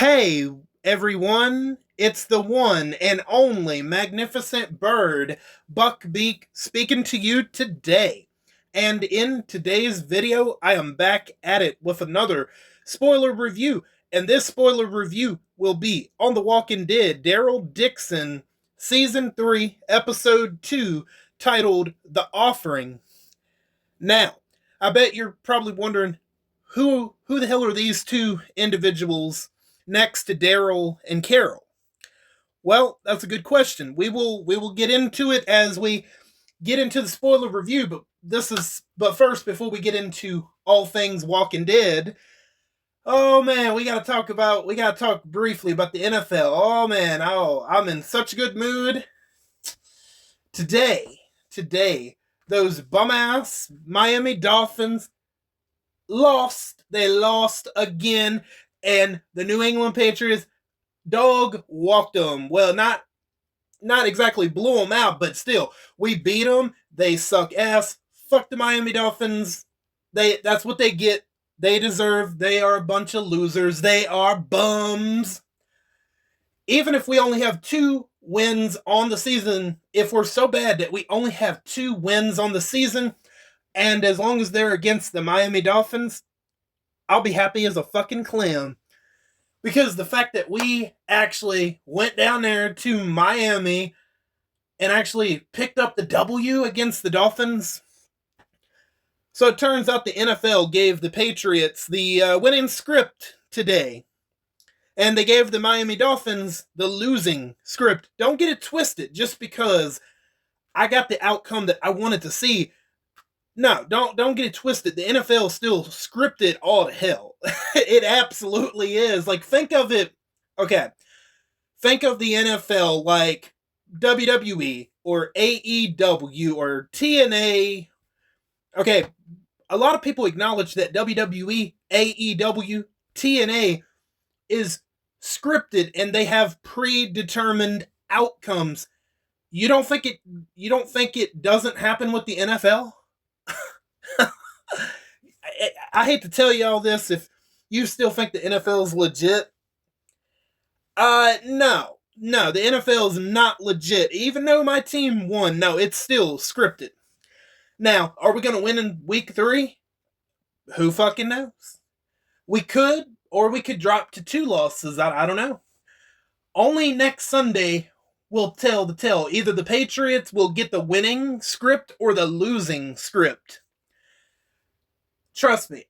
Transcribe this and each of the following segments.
Hey, everyone, it's the one and only magnificent bird, Beak, speaking to you today. And in today's video, I am back at it with another spoiler review. And this spoiler review will be on The Walking Dead, Daryl Dixon, Season 3, Episode 2, titled The Offering. Now, I bet you're probably wondering, who the hell are these two individuals next to Daryl and Carol? Well, that's a good question. We will get into it as we get into the spoiler review, but first, before we get into all things Walking Dead, oh man, we gotta talk briefly about the NFL. Oh man, I'm in such a good mood today. Today, those bum ass Miami Dolphins lost. They lost again, and the New England Patriots dog walked them. Well, not exactly blew them out, but still, we beat them. They suck ass. Fuck the Miami Dolphins. That's what they get. They deserve. They are a bunch of losers. They are bums. Even if we only have 2 wins on the season, if we're so bad that we only have 2 wins on the season, and as long as they're against the Miami Dolphins, I'll be happy as a fucking clam. Because the fact that we actually went down there to Miami and actually picked up the W against the Dolphins. So it turns out the NFL gave the Patriots the winning script today. And they gave the Miami Dolphins the losing script. Don't get it twisted just because I got the outcome that I wanted to see. No, don't get it twisted. The NFL still scripted all to hell. It absolutely is. Like, think of it. Okay. Think of the NFL like WWE or AEW or TNA. Okay. A lot of people acknowledge that WWE, AEW, TNA is scripted and they have predetermined outcomes. You don't think it doesn't happen with the NFL? I hate to tell you all this if you still think the NFL is legit. No, the NFL is not legit. Even though my team won, no, it's still scripted. Now, are we going to win in week 3? Who fucking knows? We could, or we could drop to 2 losses. I don't know. Only next Sunday will tell the tale. Either the Patriots will get the winning script or the losing script. Trust me,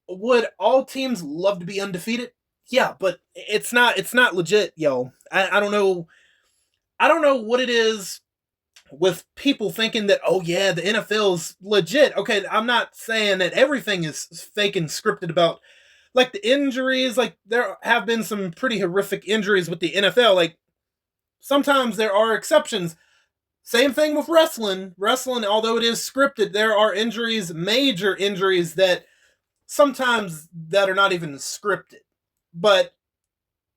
would all teams love to be undefeated? Yeah, but it's not legit, yo. I don't know. I don't know what it is with people thinking that, oh yeah, the NFL's legit. Okay, I'm not saying that everything is fake and scripted about, like, the injuries. Like, there have been some pretty horrific injuries with the NFL. Like, sometimes there are exceptions. Same thing with wrestling. Wrestling, although it is scripted, there are injuries, major injuries, that sometimes that are not even scripted. But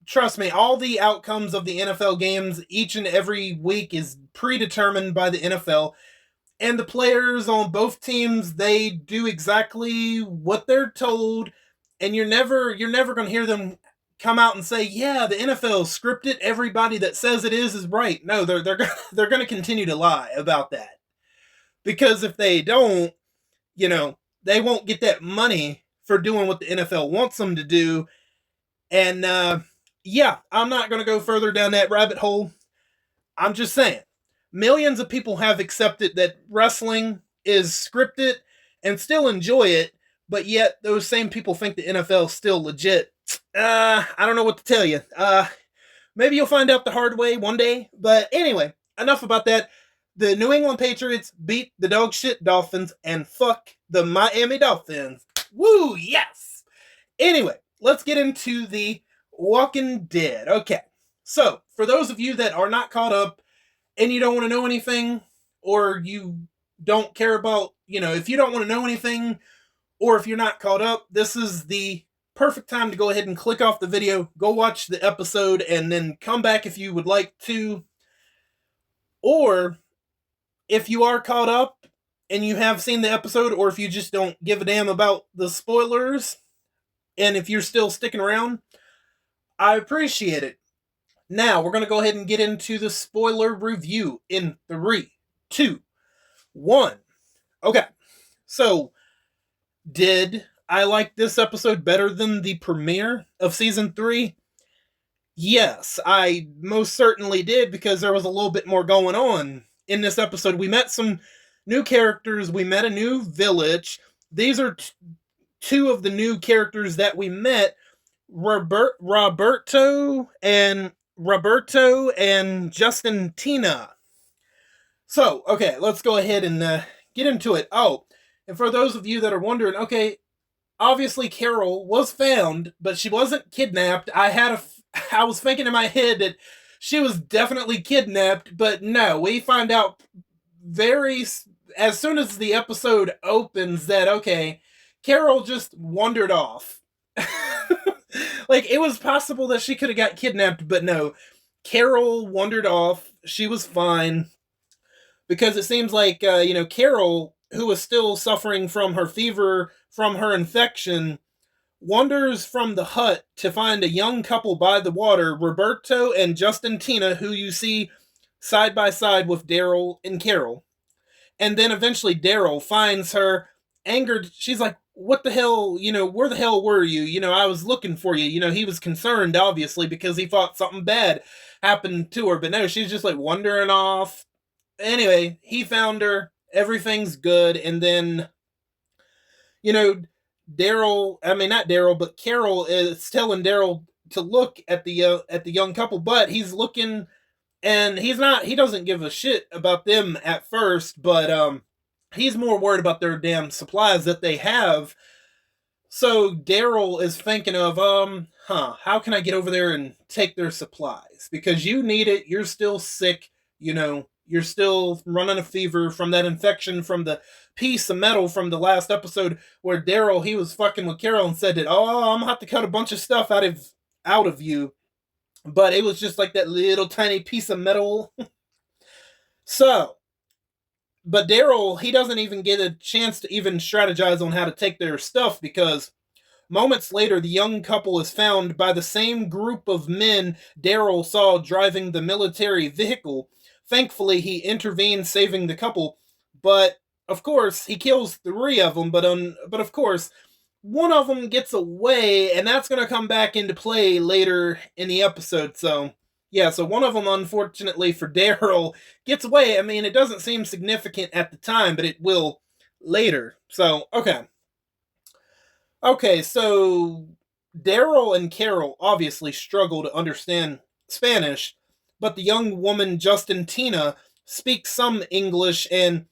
trust me, all the outcomes of the NFL games each and every week is predetermined by the NFL. And the players on both teams, they do exactly what they're told. And you're never going to hear them come out and say, yeah, the NFL scripted. Everybody that says it is right. No, they're going to continue to lie about that. Because if they don't, they won't get that money for doing what the NFL wants them to do. And yeah, I'm not going to go further down that rabbit hole. I'm just saying, millions of people have accepted that wrestling is scripted and still enjoy it, but yet those same people think the NFL is still legit. I don't know what to tell you. Maybe you'll find out the hard way one day. But anyway, enough about that. The New England Patriots beat the dog shit Dolphins, and fuck the Miami Dolphins. Woo, yes! Anyway, let's get into the Walking Dead. Okay, so for those of you that are not caught up and you don't want to know anything, or you don't care about, if you don't want to know anything, or if you're not caught up, this is the perfect time to go ahead and click off the video, go watch the episode, and then come back if you would like to. Or if you are caught up and you have seen the episode, or if you just don't give a damn about the spoilers, and if you're still sticking around, I appreciate it. Now, we're going to go ahead and get into the spoiler review in 3, 2, 1. Okay, so did I like this episode better than the premiere of season 3? Yes, I most certainly did because there was a little bit more going on in this episode. We met some new characters, we met a new village. These are two of the new characters that we met, Roberto and Justin Tina. So, okay, let's go ahead and get into it. Oh, and for those of you that are wondering, okay, obviously Carol was found, but she wasn't kidnapped. I was thinking in my head that she was definitely kidnapped, but no, we find out very as soon as the episode opens that okay, Carol just wandered off. Like it was possible that she could have got kidnapped, but no. Carol wandered off. She was fine because it seems like Carol, who was still suffering from her fever from her infection, wanders from the hut to find a young couple by the water, Roberto and Justin Tina, who you see side by side with Daryl and Carol. And then eventually Daryl finds her angered. She's like, what the hell, where the hell were you? I was looking for you. He was concerned, obviously, because he thought something bad happened to her. But no, she's just like wandering off. Anyway, he found her. Everything's good. And then, Daryl, I mean, not Daryl, but Carol is telling Daryl to look at the young couple, but he's looking and he doesn't give a shit about them at first, but he's more worried about their damn supplies that they have. So Daryl is thinking of how can I get over there and take their supplies, because you need it, you're still sick, you're still running a fever from that infection from the piece of metal from the last episode where Daryl, he was fucking with Carol and said that, oh, I'm gonna have to cut a bunch of stuff out of you, but it was just like that little tiny piece of metal. So, but Daryl, he doesn't even get a chance to even strategize on how to take their stuff, because moments later, the young couple is found by the same group of men Daryl saw driving the military vehicle. Thankfully, he intervenes, saving the couple, but of course, he kills 3 of them, but of course, one of them gets away, and that's going to come back into play later in the episode. So, yeah, so one of them, unfortunately for Daryl, gets away. I mean, it doesn't seem significant at the time, but it will later. So, okay. Okay, so Daryl and Carol obviously struggle to understand Spanish, but the young woman, Justin Tina, speaks some English, and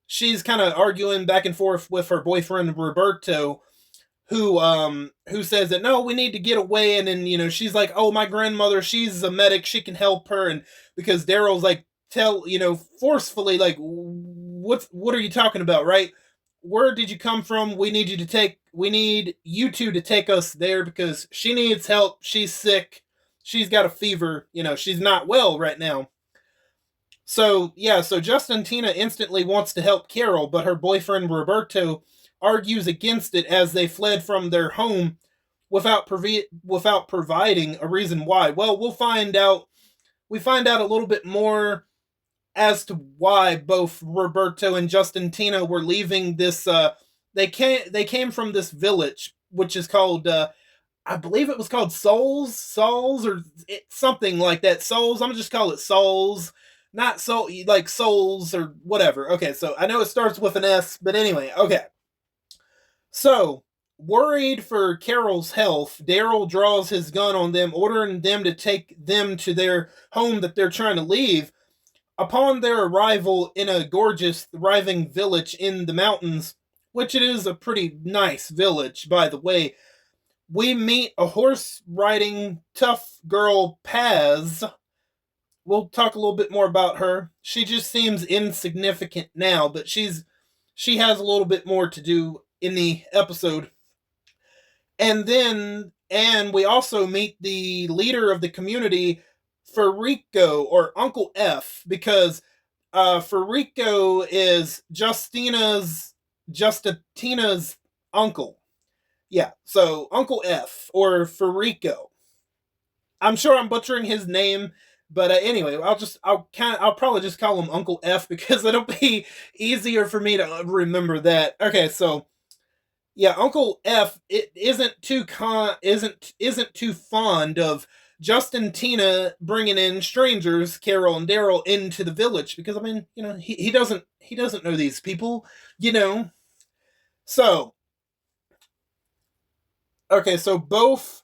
she's kind of arguing back and forth with her boyfriend, Roberto, who says that no, we need to get away. And then she's like, oh, my grandmother, she's a medic, she can help her. And because Daryl's like, forcefully, like, what are you talking about, right? Where did you come from? We need you two to take us there because she needs help, she's sick, she's got a fever, she's not well right now. So yeah, so Justin Tina instantly wants to help Carol, but her boyfriend Roberto argues against it as they fled from their home without providing a reason why. Well, we'll find out. We find out a little bit more as to why both Roberto and Justin Tina were leaving this. They came from this village, which is called. I believe it was called Souls, or something like that. Souls. I'm gonna just call it Souls. Not so like Souls or whatever. Okay, so I know it starts with an S, but anyway, okay. So, worried for Carol's health, Daryl draws his gun on them, ordering them to take them to their home that they're trying to leave. Upon their arrival in a gorgeous, thriving village in the mountains, which it is a pretty nice village, by the way, we meet a horse-riding, tough girl, Paz. We'll talk a little bit more about her. She just seems insignificant now, but she has a little bit more to do in the episode. And we also meet the leader of the community, Farico, or Uncle F, because Farico is Justina's uncle. Yeah, so Uncle F, or Farico. I'm sure I'm butchering his name, but anyway, I'll probably just call him Uncle F because it'll be easier for me to remember that. Okay, so yeah, Uncle F it isn't too fond of Justin Tina bringing in strangers, Carol and Daryl, into the village because I mean, he doesn't know these people, you know. So okay, so both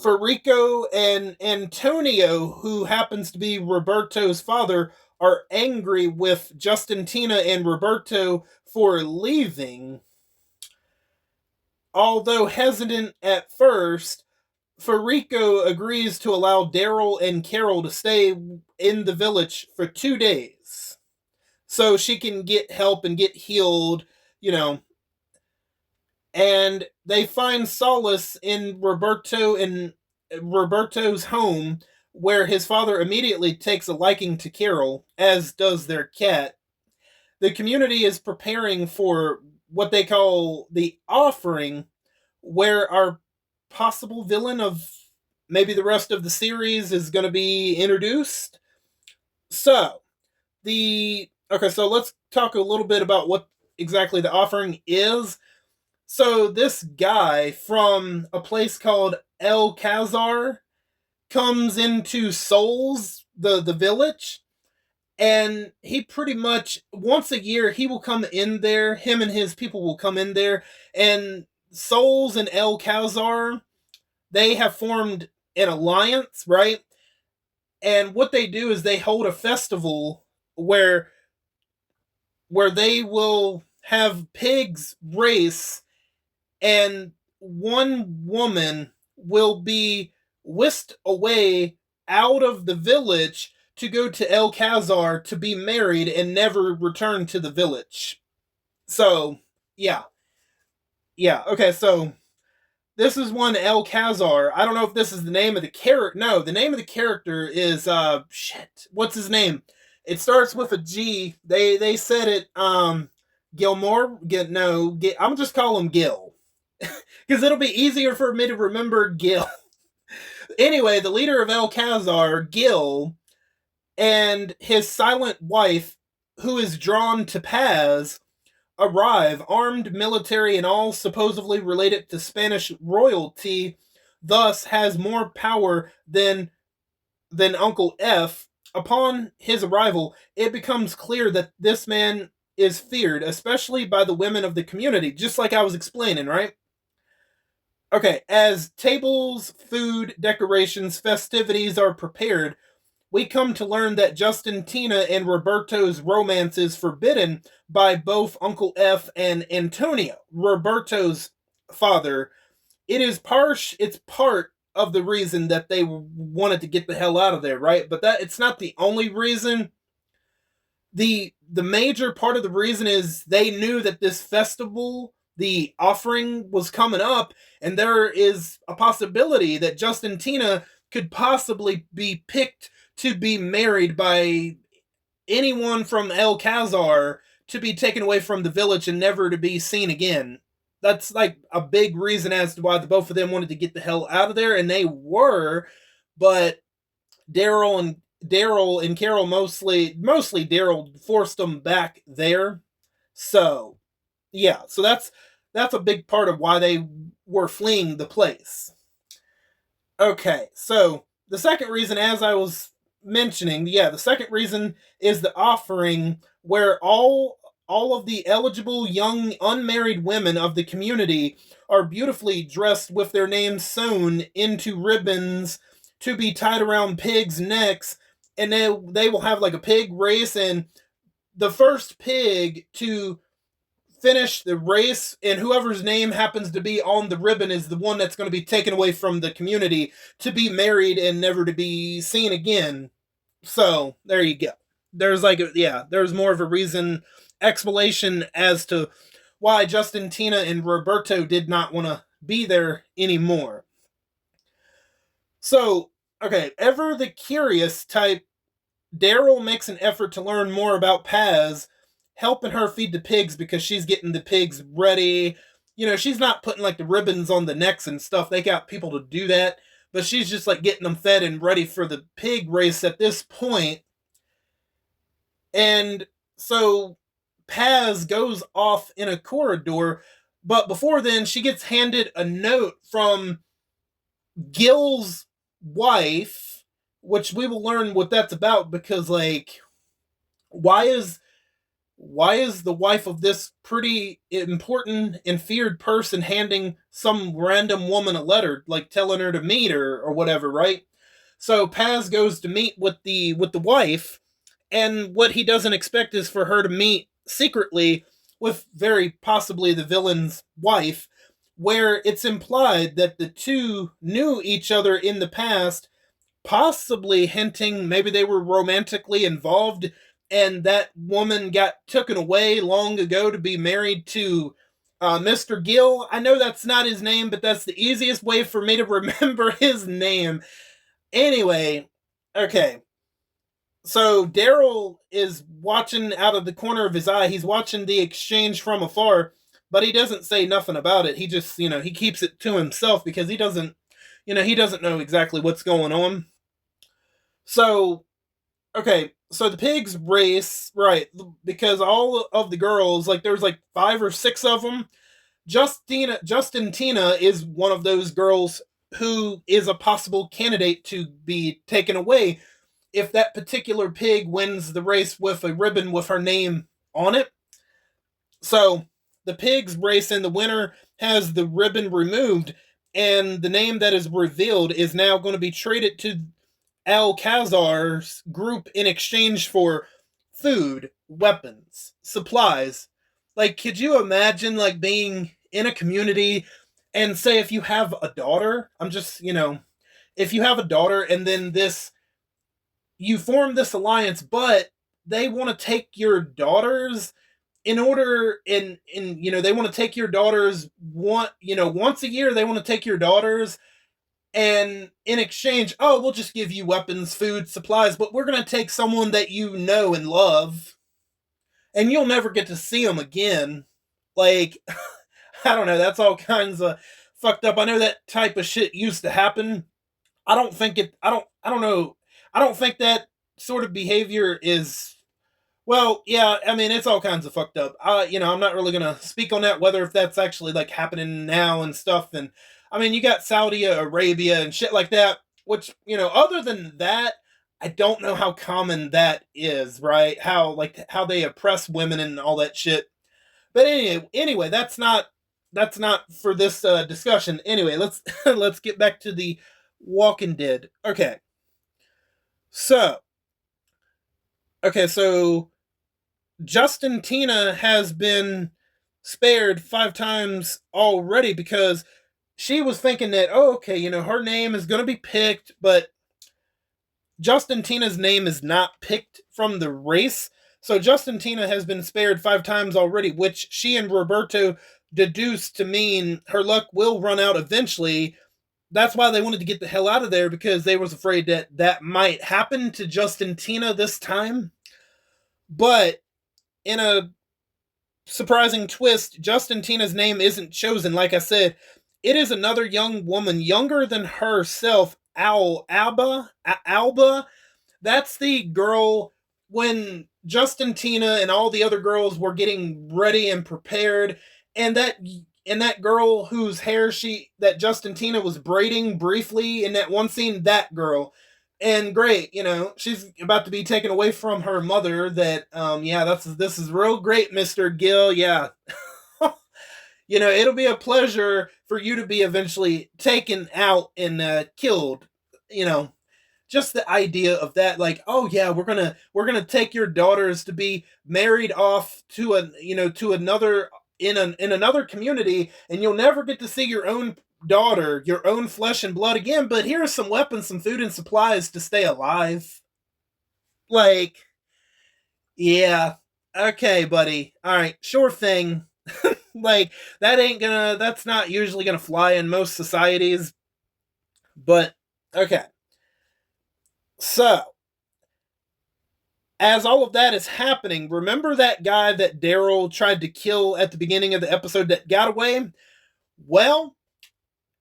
Federico and Antonio, who happens to be Roberto's father, are angry with Justin Tina and Roberto for leaving. Although hesitant at first, Federico agrees to allow Daryl and Carol to stay in the village for 2 days so she can get help and get healed, you know. And they find solace in Roberto's home, where his father immediately takes a liking to Carol, as does their cat. The community is preparing for what they call the offering, where our possible villain of maybe the rest of the series is going to be introduced. So, so let's talk a little bit about what exactly the offering is. So, this guy from a place called El Khazar comes into Souls, the village, and he pretty much once a year he will come in there. Him and his people will come in there, and Souls and El Khazar, they have formed an alliance, right? And what they do is they hold a festival where they will have pigs race, and one woman will be whisked away out of the village to go to El Khazar to be married and never return to the village. So, yeah. Yeah, okay, so this is one El Khazar. I don't know if this is the name of the character. No, the name of the character is shit. What's his name? It starts with a G. They said it Gilmore. I'm just call him Gil because it'll be easier for me to remember Gil. Anyway, the leader of El Khazar, Gil, and his silent wife, who is drawn to Paz, arrive, armed military and all supposedly related to Spanish royalty, thus has more power than Uncle F. Upon his arrival, it becomes clear that this man is feared, especially by the women of the community, just like I was explaining, right? Okay, as tables, food, decorations, festivities are prepared, we come to learn that Justin, Tina, and Roberto's romance is forbidden by both Uncle F and Antonio, Roberto's father. It's part of the reason that they wanted to get the hell out of there, right? But that it's not the only reason. The major part of the reason is they knew that this festival, the offering, was coming up, and there is a possibility that Justin Tina could possibly be picked to be married by anyone from El Khazar, to be taken away from the village and never to be seen again. That's like a big reason as to why the both of them wanted to get the hell out of there, and they were, but Daryl and Carol, mostly Daryl, forced them back there. So yeah, so that's a big part of why they were fleeing the place. Okay, so the second reason, as I was mentioning, yeah, the second reason is the offering, where all of the eligible young unmarried women of the community are beautifully dressed with their names sewn into ribbons to be tied around pigs' necks, and they will have like a pig race, and the first pig to finish the race, and whoever's name happens to be on the ribbon is the one that's going to be taken away from the community to be married and never to be seen again. So there you go. There's more of a reason, explanation as to why Justin, Tina, and Roberto did not want to be there anymore. So, okay, ever the curious type, Daryl makes an effort to learn more about Paz, helping her feed the pigs because she's getting the pigs ready. She's not putting like the ribbons on the necks and stuff. They got people to do that. but she's just like getting them fed and ready for the pig race at this point. And so Paz goes off in a corridor, but before then, she gets handed a note from Gil's wife, which we will learn what that's about because, like, why is the wife of this pretty important and feared person handing some random woman a letter, like telling her to meet her or whatever, right? So Paz goes to meet with the wife, and what he doesn't expect is for her to meet secretly with very possibly the villain's wife, where it's implied that the two knew each other in the past, possibly hinting maybe they were romantically involved, and that woman got taken away long ago to be married to Mr. Gill. I know that's not his name, but that's the easiest way for me to remember his name. Anyway, okay. So Daryl is watching out of the corner of his eye. He's watching the exchange from afar, but he doesn't say nothing about it. He just, he keeps it to himself because he doesn't know exactly what's going on. So, okay, so the pigs race, right, because all of the girls, like there's like 5 or 6 of them. Justin Tina is one of those girls who is a possible candidate to be taken away if that particular pig wins the race with a ribbon with her name on it. So the pigs race and the winner has the ribbon removed, and the name that is revealed is now going to be traded to Alcazar's group in exchange for food, weapons, supplies. Like, could you imagine, like, being in a community and say if you have a daughter, if you have a daughter and then you form this alliance, but they want to take your daughters in order they want to take your daughters once a year they want to take your daughters, and in exchange, oh, we'll just give you weapons, food, supplies, but we're going to take someone that you know and love, and you'll never get to see them again. Like, I don't know, that's all kinds of fucked up. I know that type of shit used to happen. I don't know. I don't think that sort of behavior is, well, yeah, I mean, it's all kinds of fucked up. I'm not really going to speak on that, whether if that's actually like happening now and stuff. And I mean, you got Saudi Arabia and shit like that, which, other than that, I don't know how common that is, right? How they oppress women and all that shit. But anyway, that's not for this discussion. Anyway, let's let's get back to the Walking Dead. So, so Justin Tina has been spared 5 times already because she was thinking that, oh, okay, her name is going to be picked, but Justin Tina's name is not picked from the race. So Justin Tina has been spared 5 times already, which she and Roberto deduced to mean her luck will run out eventually. That's why they wanted to get the hell out of there, because they was afraid that that might happen to Justin Tina this time. But in a surprising twist, Justin Tina's name isn't chosen. Like I said, it is another young woman, younger than herself, Alba. That's the girl when Justin Tina and all the other girls were getting ready and prepared, and that girl whose hair that Justin Tina was braiding briefly in that one scene, that girl. And great, she's about to be taken away from her mother. This is real great, Mr. Gill. Yeah. It'll be a pleasure for you to be eventually taken out and killed. Just the idea of that, like, oh yeah, we're gonna take your daughters to be married off to another in another community, and you'll never get to see your own daughter, your own flesh and blood again, but here's some weapons, some food and supplies to stay alive. Like, yeah, okay, buddy, all right, sure thing. Like, that's not usually gonna fly in most societies, but okay. So, as all of that is happening, remember that guy that Daryl tried to kill at the beginning of the episode that got away? Well,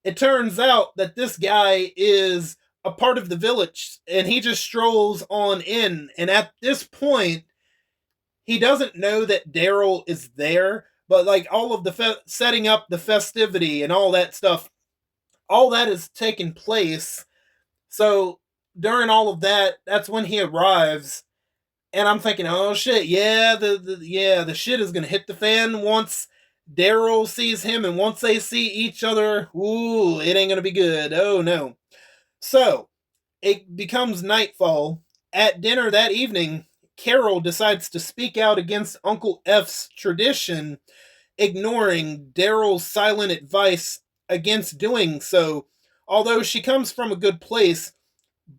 It turns out that this guy is a part of the village and he just strolls on in. And at this point, he doesn't know that Daryl is there, but like all of the setting up the festivity and all that stuff, all that is taking place. So during all of that, that's when he arrives, and I'm thinking, oh shit, yeah, the shit is gonna hit the fan once Daryl sees him, and once they see each other, ooh, it ain't gonna be good. Oh no. So it becomes nightfall. At dinner that evening, Carol decides to speak out against Uncle F's tradition, ignoring Daryl's silent advice against doing so. Although she comes from a good place,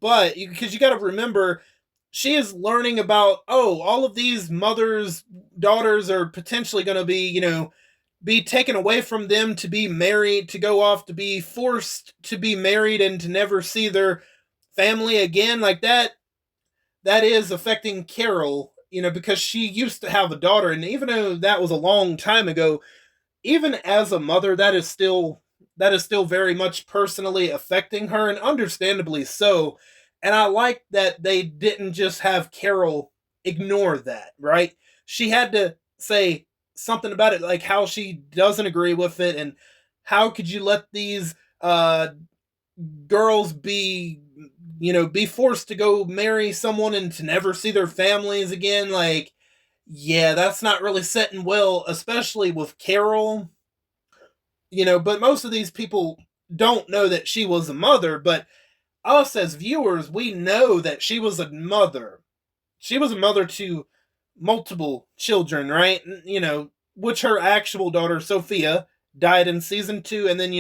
but because you got to remember, she is learning about, oh, all of these mothers' daughters are potentially going to be, be taken away from them to be married, to go off, to be forced to be married and to never see their family again. Like that is affecting Carol, because she used to have a daughter. And even though that was a long time ago, even as a mother, that is still very much personally affecting her, and understandably so. And I like that they didn't just have Carol ignore that, right? She had to say something about it, like how she doesn't agree with it, and how could you let these girls be forced to go marry someone and to never see their families again? Like, yeah, that's not really setting well, especially with Carol. But most of these people don't know that she was a mother, but us as viewers, we know that she was a mother. She was a mother to multiple children, right? Which her actual daughter, Sophia, died in season 2. And then,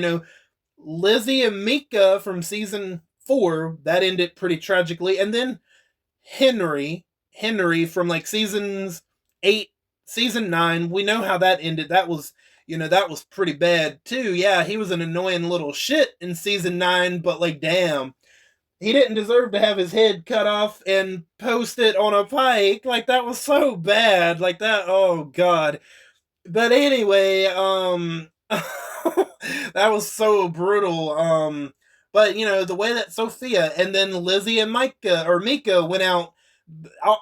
Lizzie and Mika from season 4, that ended pretty tragically. And then Henry from like seasons 8, season 9, we know how that ended. That was pretty bad too. Yeah, he was an annoying little shit in season 9, but like, damn, he didn't deserve to have his head cut off and posted on a pike. Like, that was so bad. Like that, oh god. But anyway, that was so brutal. But the way that Sophia and then Lizzie and Mika went out, uh,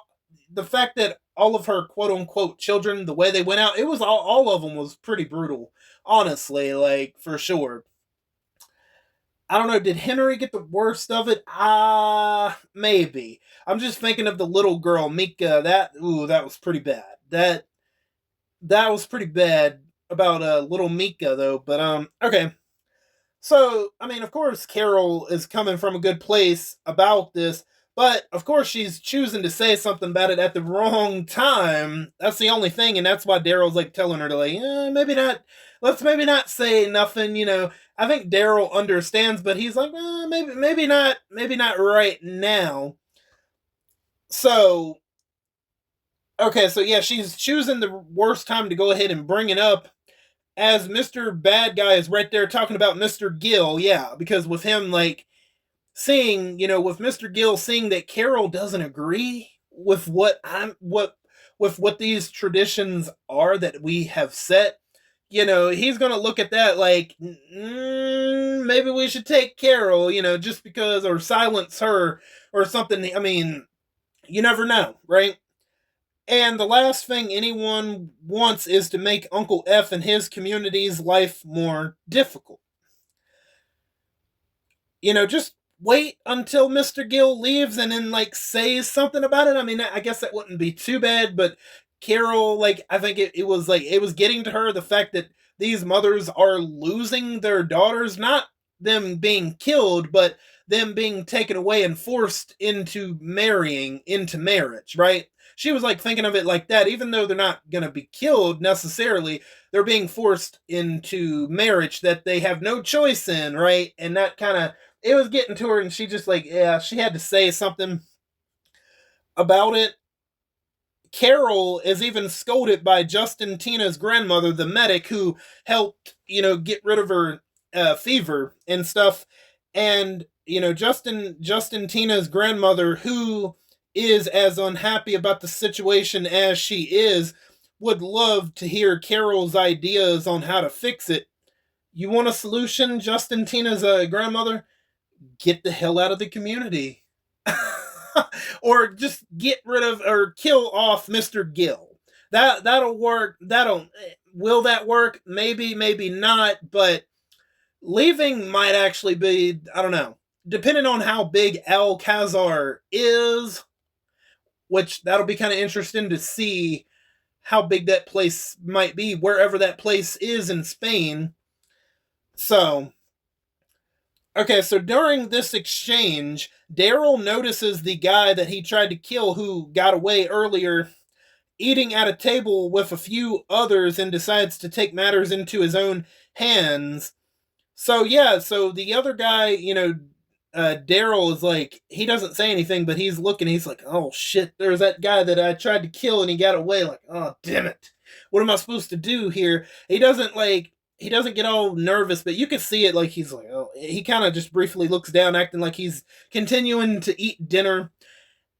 the fact that all of her quote unquote children, the way they went out, it was all of them was pretty brutal. Honestly, like, for sure. I don't know. Did Henry get the worst of it? Maybe. I'm just thinking of the little girl, Mika. That was pretty bad. That was pretty bad about little Mika though. But okay. So, I mean, of course, Carol is coming from a good place about this, but of course, she's choosing to say something about it at the wrong time. That's the only thing, and that's why Daryl's like telling her to like, maybe not. Let's maybe not say nothing. I think Daryl understands, but he's like, maybe not right now. So, okay, so yeah, she's choosing the worst time to go ahead and bring it up as Mr. Bad Guy is right there talking about Mr. Gill, yeah, because with him, like, with Mr. Gill seeing that Carol doesn't agree with what these traditions are that we have set, he's gonna look at that like, maybe we should take Carol, just because, or silence her, or something. I mean, you never know, right? And the last thing anyone wants is to make Uncle F and his community's life more difficult. Just wait until Mr. Gill leaves and then, like, say something about it. I mean, I guess that wouldn't be too bad, but Carol, like, I think it was like, it was getting to her the fact that these mothers are losing their daughters, not them being killed, but them being taken away and forced into marriage, right? She was like thinking of it like that, even though they're not going to be killed necessarily, they're being forced into marriage that they have no choice in, right? And that kind of, it was getting to her, and she just like, yeah, she had to say something about it. Carol is even scolded by Justin Tina's grandmother, the medic who helped, get rid of her fever and stuff. And, Justin Tina's grandmother, who is as unhappy about the situation as she is, would love to hear Carol's ideas on how to fix it. You want a solution, Justin Tina's grandmother? Get the hell out of the community. Or just get rid of or kill off Mr. Gill. That'll work. That'll will that work? Maybe, maybe not, but leaving might actually be, I don't know. Depending on how big Alcazar is, which that'll be kind of interesting to see how big that place might be, wherever that place is in Spain. So, okay, so during this exchange, Daryl notices the guy that he tried to kill who got away earlier eating at a table with a few others and decides to take matters into his own hands. So, yeah, so the other guy, Daryl is like, he doesn't say anything, but he's looking, he's like, oh shit, there's that guy that I tried to kill and he got away. Like, oh, damn it. What am I supposed to do here? He doesn't get all nervous, but you can see it like he's like, oh, he kind of just briefly looks down, acting like he's continuing to eat dinner.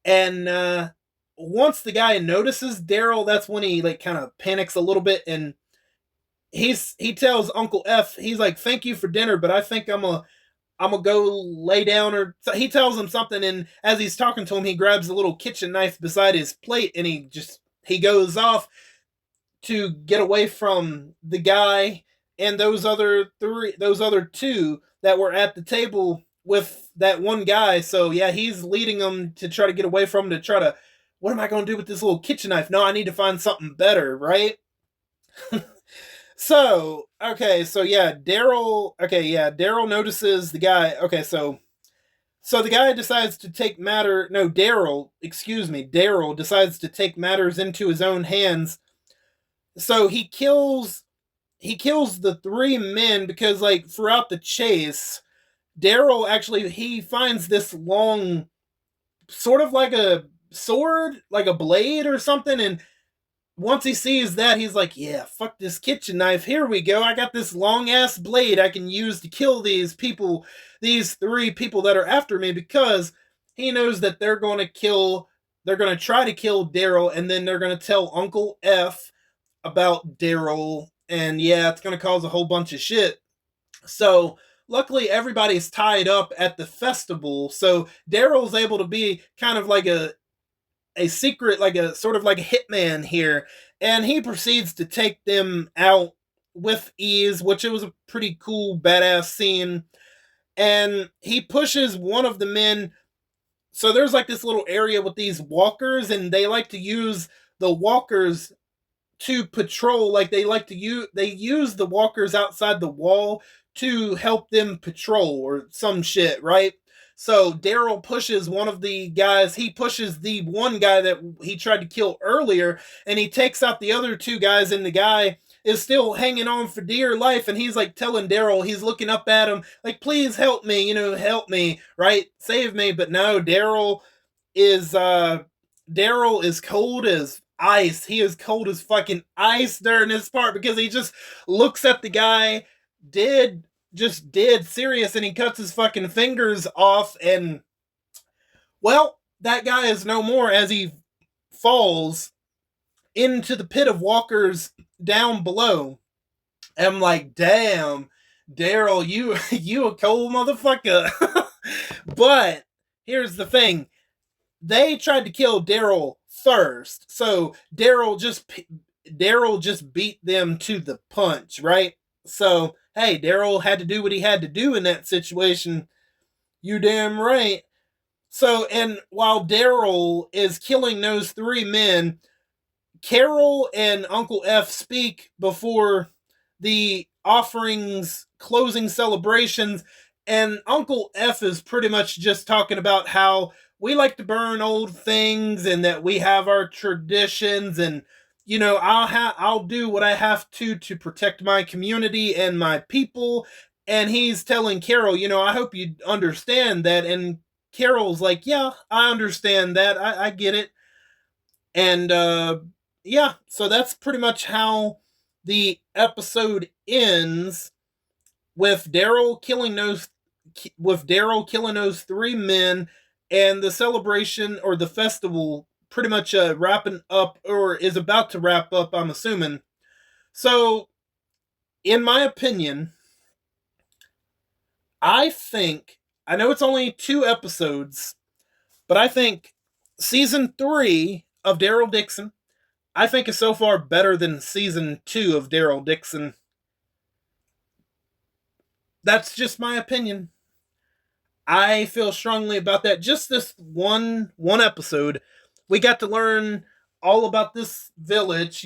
And once the guy notices Daryl, that's when he like kind of panics a little bit, and he tells Uncle F, he's like, thank you for dinner, but I think I'm gonna go lay down, or so he tells him something, and as he's talking to him, he grabs a little kitchen knife beside his plate, and he goes off to get away from the guy and those other two that were at the table with that one guy. So yeah, he's leading them to try to get away from him, to try to, what am I going to do with this little kitchen knife? No, I need to find something better, right? So okay, so yeah, Daryl notices the guy. Okay, so the guy decides to take matter. No, Daryl decides to take matters into his own hands. So he kills the three men because like throughout the chase, Daryl actually he finds this long, sort of like a sword, like a blade or something, and once he sees that, he's like, yeah, fuck this kitchen knife. Here we go. I got this long ass blade I can use to kill these people, these three people that are after me, because he knows that they're going to try to kill Daryl, and then they're going to tell Uncle F about Daryl. And yeah, it's going to cause a whole bunch of shit. So luckily, everybody's tied up at the festival. So Daryl's able to be kind of like a secret, like a sort of like a hitman here, and he proceeds to take them out with ease, which it was a pretty cool, badass scene. And he pushes one of the men. So there's like this little area with these walkers, and they like to use the walkers to patrol. Like they use the walkers outside the wall to help them patrol or some shit, right? So Daryl pushes one of the guys. He pushes the one guy that he tried to kill earlier, and he takes out the other two guys. And the guy is still hanging on for dear life, and he's like telling Daryl, he's looking up at him like, "Please help me, help me, right? Save me." But no, is Daryl is cold as ice. He is cold as fucking ice during this part, because he just looks at the guy dead serious, and he cuts his fucking fingers off, and well, that guy is no more as he falls into the pit of walkers down below. And I'm like, damn, Daryl, you a cold motherfucker. But here's the thing. They tried to kill Daryl first. So Daryl just beat them to the punch, right? So, hey, Daryl had to do what he had to do in that situation. You damn right. So, and while Daryl is killing those three men, Carol and Uncle F speak before the offerings closing celebrations, and Uncle F is pretty much just talking about how we like to burn old things and that we have our traditions, and I'll do what I have to protect my community and my people. And he's telling Carol, I hope you understand that. And Carol's like, yeah, I understand that. I get it. And yeah, so that's pretty much how the episode ends, with Daryl killing those three men, and the celebration or the festival pretty much wrapping up, or is about to wrap up, I'm assuming. So, in my opinion, I think, I know it's only 2 episodes, but I think season 3 of Daryl Dixon, I think is so far better than season 2 of Daryl Dixon. That's just my opinion. I feel strongly about that. Just this one episode, we got to learn all about this village.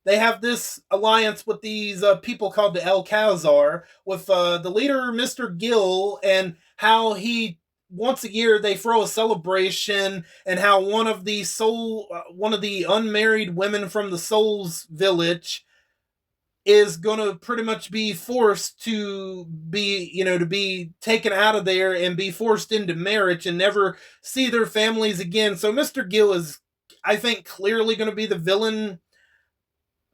They have this alliance with these people called the El Khazar, with the leader, Mr. Gill, and how he once a year they throw a celebration, and how one of the unmarried women from the Souls village is going to pretty much be forced to be taken out of there and be forced into marriage and never see their families again. So Mr. Gill is, I think, clearly going to be the villain,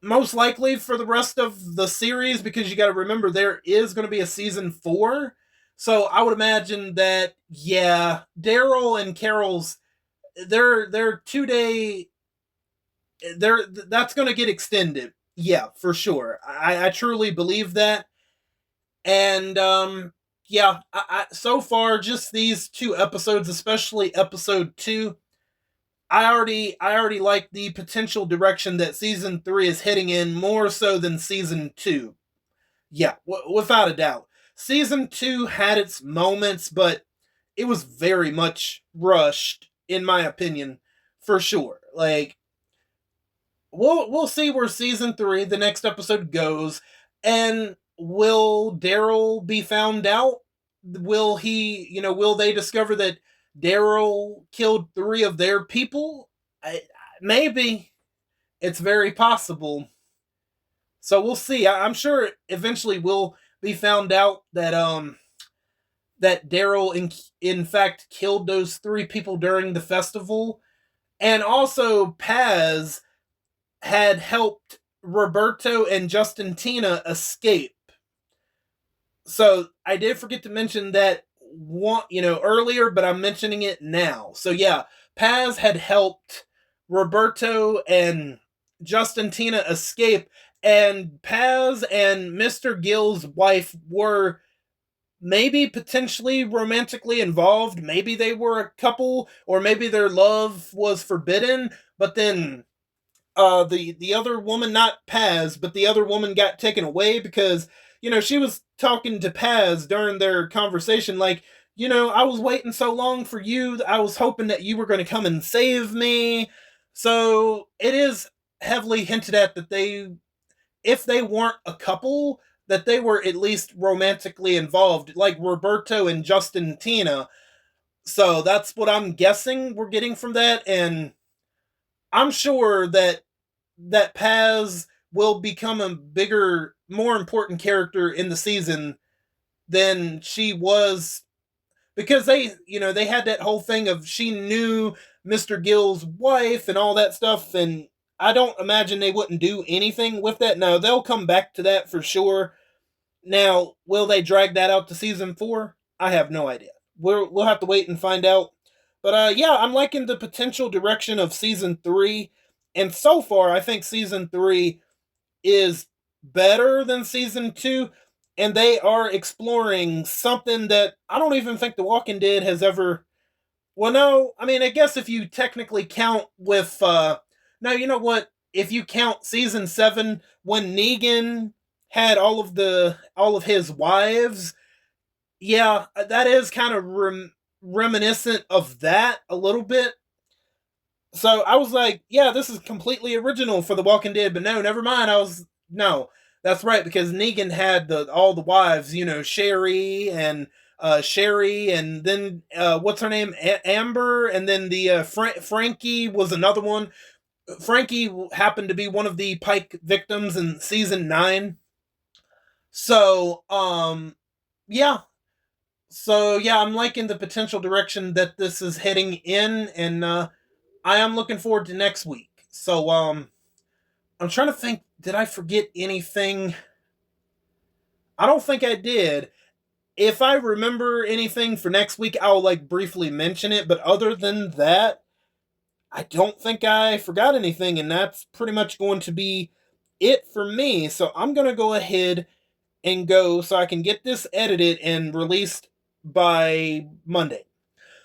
most likely for the rest of the series, because you got to remember there is going to be a season 4. So I would imagine that, yeah, Daryl and Carol's their 2-day, that's going to get extended. Yeah, for sure. I truly believe that. And yeah, so far just these 2 episodes, especially episode 2, I already like the potential direction that season 3 is heading in, more so than season 2. Yeah, without a doubt. Season 2 had its moments, but it was very much rushed, in my opinion, for sure. Like, we'll see where season 3, the next episode, goes, and will Daryl be found out? Will they discover that Daryl killed 3 of their people? Maybe. It's very possible. So we'll see. I'm sure eventually will be found out that Daryl in fact killed those 3 people during the festival, and also Paz had helped Roberto and Justintina escape. So I did forget to mention that earlier, but I'm mentioning it now. So yeah, Paz had helped Roberto and Justintina escape, and Paz and Mr. Gill's wife were maybe potentially romantically involved. Maybe they were a couple, or maybe their love was forbidden, but then the other woman, not Paz, but the other woman got taken away because she was talking to Paz during their conversation, like, I was waiting so long for you. I was hoping that you were going to come and save me. So it is heavily hinted at that if they weren't a couple, that they were at least romantically involved, like Roberto and Justintina. So that's what I'm guessing we're getting from that, and I'm sure that Paz will become a bigger, more important character in the season than she was, because they had that whole thing of she knew Mr. Gill's wife and all that stuff, and I don't imagine they wouldn't do anything with that. No, they'll come back to that for sure. Now, will they drag that out to season 4? I have no idea. We'll have to wait and find out. But yeah, I'm liking the potential direction of season 3, and so far, I think season 3 is better than season 2, and they are exploring something that I don't even think The Walking Dead has ever. Well, no, I mean, I guess if you technically count with. No, you know what? If you count season 7, when Negan had all of his wives, yeah, that is kind of reminiscent of that a little bit. So I was like, yeah, this is completely original for The Walking Dead, but no, never mind. No, that's right, because Negan had all the wives, Sherry, and then what's her name, Amber, and then the Frankie was another one. Frankie happened to be one of the Pike victims in season 9. So yeah, I'm liking the potential direction that this is heading in, and I am looking forward to next week. So I'm trying to think, did I forget anything? I don't think I did. If I remember anything for next week, I'll briefly mention it, but other than that, I don't think I forgot anything, and that's pretty much going to be it for me. So I'm going to go ahead and go so I can get this edited and released by Monday.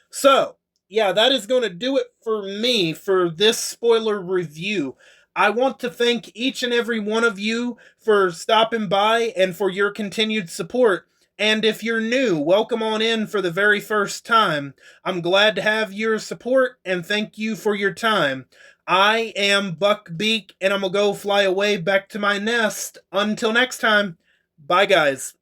So, yeah, that is going to do it for me for this spoiler review. I want to thank each and every one of you for stopping by and for your continued support. And if you're new, welcome on in for the very first time. I'm glad to have your support and thank you for your time. I am Buck Beak, and I'm going to go fly away back to my nest. Until next time, bye, guys.